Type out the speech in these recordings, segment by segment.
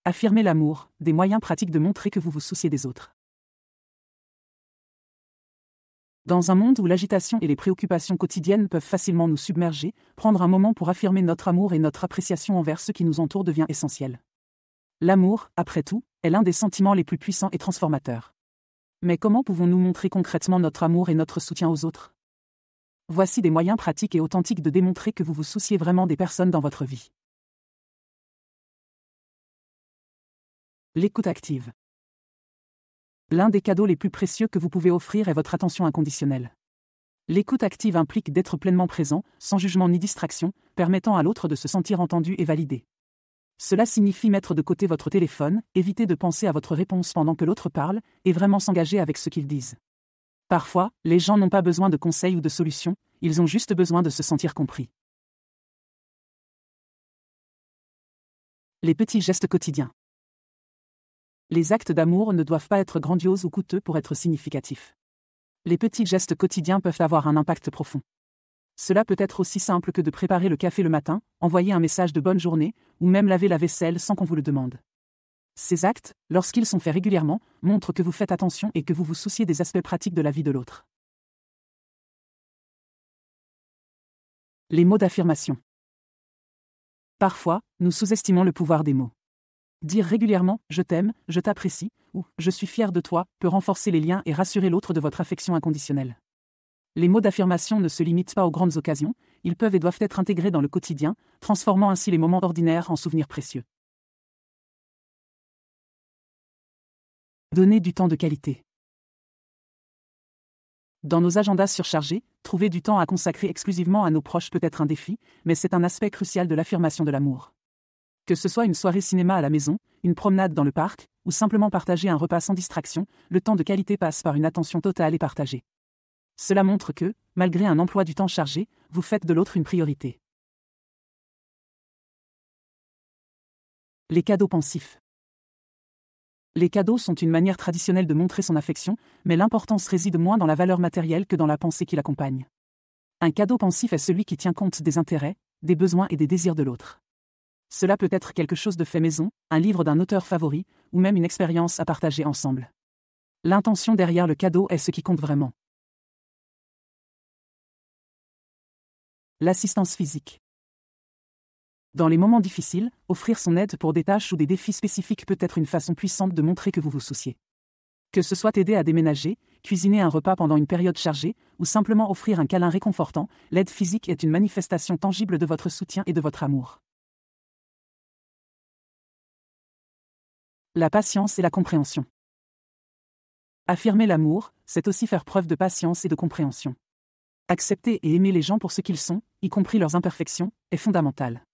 Affirmer l'amour, des moyens pratiques de montrer que vous vous souciez des autres. Dans un monde où l'agitation et les préoccupations quotidiennes peuvent facilement nous submerger, prendre un moment pour affirmer notre amour et notre appréciation envers ceux qui nous entourent devient essentiel. L'amour, après tout, est l'un des sentiments les plus puissants et transformateurs. Mais comment pouvons-nous montrer concrètement notre amour et notre soutien aux autres ? Voici des moyens pratiques et authentiques de démontrer que vous vous souciez vraiment des personnes dans votre vie. L'écoute active. L'un des cadeaux les plus précieux que vous pouvez offrir est votre attention inconditionnelle. L'écoute active implique d'être pleinement présent, sans jugement ni distraction, permettant à l'autre de se sentir entendu et validé. Cela signifie mettre de côté votre téléphone, éviter de penser à votre réponse pendant que l'autre parle, et vraiment s'engager avec ce qu'ils disent. Parfois, les gens n'ont pas besoin de conseils ou de solutions, ils ont juste besoin de se sentir compris. Les petits gestes quotidiens. Les actes d'amour ne doivent pas être grandioses ou coûteux pour être significatifs. Les petits gestes quotidiens peuvent avoir un impact profond. Cela peut être aussi simple que de préparer le café le matin, envoyer un message de bonne journée, ou même laver la vaisselle sans qu'on vous le demande. Ces actes, lorsqu'ils sont faits régulièrement, montrent que vous faites attention et que vous vous souciez des aspects pratiques de la vie de l'autre. Les mots d'affirmation. Parfois, nous sous-estimons le pouvoir des mots. Dire régulièrement « je t'aime »,« je t'apprécie » ou « je suis fier de toi » peut renforcer les liens et rassurer l'autre de votre affection inconditionnelle. Les mots d'affirmation ne se limitent pas aux grandes occasions, ils peuvent et doivent être intégrés dans le quotidien, transformant ainsi les moments ordinaires en souvenirs précieux. Donner du temps de qualité. Dans nos agendas surchargés, trouver du temps à consacrer exclusivement à nos proches peut être un défi, mais c'est un aspect crucial de l'affirmation de l'amour. Que ce soit une soirée cinéma à la maison, une promenade dans le parc, ou simplement partager un repas sans distraction, le temps de qualité passe par une attention totale et partagée. Cela montre que, malgré un emploi du temps chargé, vous faites de l'autre une priorité. Les cadeaux pensifs. Les cadeaux sont une manière traditionnelle de montrer son affection, mais l'importance réside moins dans la valeur matérielle que dans la pensée qui l'accompagne. Un cadeau pensif est celui qui tient compte des intérêts, des besoins et des désirs de l'autre. Cela peut être quelque chose de fait maison, un livre d'un auteur favori, ou même une expérience à partager ensemble. L'intention derrière le cadeau est ce qui compte vraiment. L'assistance physique. Dans les moments difficiles, offrir son aide pour des tâches ou des défis spécifiques peut être une façon puissante de montrer que vous vous souciez. Que ce soit aider à déménager, cuisiner un repas pendant une période chargée, ou simplement offrir un câlin réconfortant, l'aide physique est une manifestation tangible de votre soutien et de votre amour. La patience et la compréhension. Affirmer l'amour, c'est aussi faire preuve de patience et de compréhension. Accepter et aimer les gens pour ce qu'ils sont, y compris leurs imperfections, est fondamental.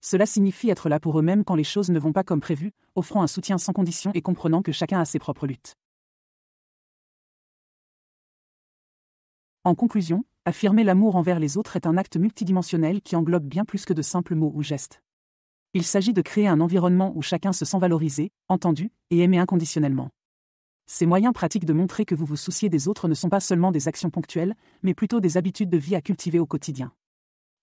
Cela signifie être là pour eux-mêmes quand les choses ne vont pas comme prévu, offrant un soutien sans condition et comprenant que chacun a ses propres luttes. En conclusion, affirmer l'amour envers les autres est un acte multidimensionnel qui englobe bien plus que de simples mots ou gestes. Il s'agit de créer un environnement où chacun se sent valorisé, entendu et aimé inconditionnellement. Ces moyens pratiques de montrer que vous vous souciez des autres ne sont pas seulement des actions ponctuelles, mais plutôt des habitudes de vie à cultiver au quotidien.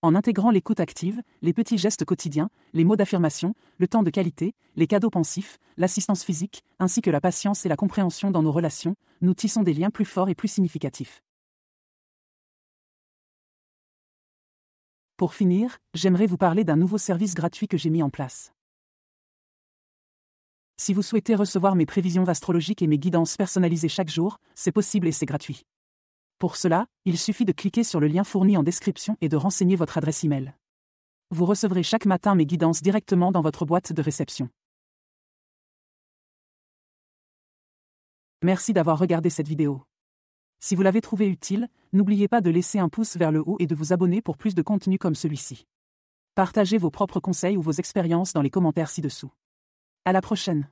En intégrant l'écoute active, les petits gestes quotidiens, les mots d'affirmation, le temps de qualité, les cadeaux pensifs, l'assistance physique, ainsi que la patience et la compréhension dans nos relations, nous tissons des liens plus forts et plus significatifs. Pour finir, j'aimerais vous parler d'un nouveau service gratuit que j'ai mis en place. Si vous souhaitez recevoir mes prévisions astrologiques et mes guidances personnalisées chaque jour, c'est possible et c'est gratuit. Pour cela, il suffit de cliquer sur le lien fourni en description et de renseigner votre adresse email. Vous recevrez chaque matin mes guidances directement dans votre boîte de réception. Merci d'avoir regardé cette vidéo. Si vous l'avez trouvée utile, n'oubliez pas de laisser un pouce vers le haut et de vous abonner pour plus de contenu comme celui-ci. Partagez vos propres conseils ou vos expériences dans les commentaires ci-dessous. À la prochaine.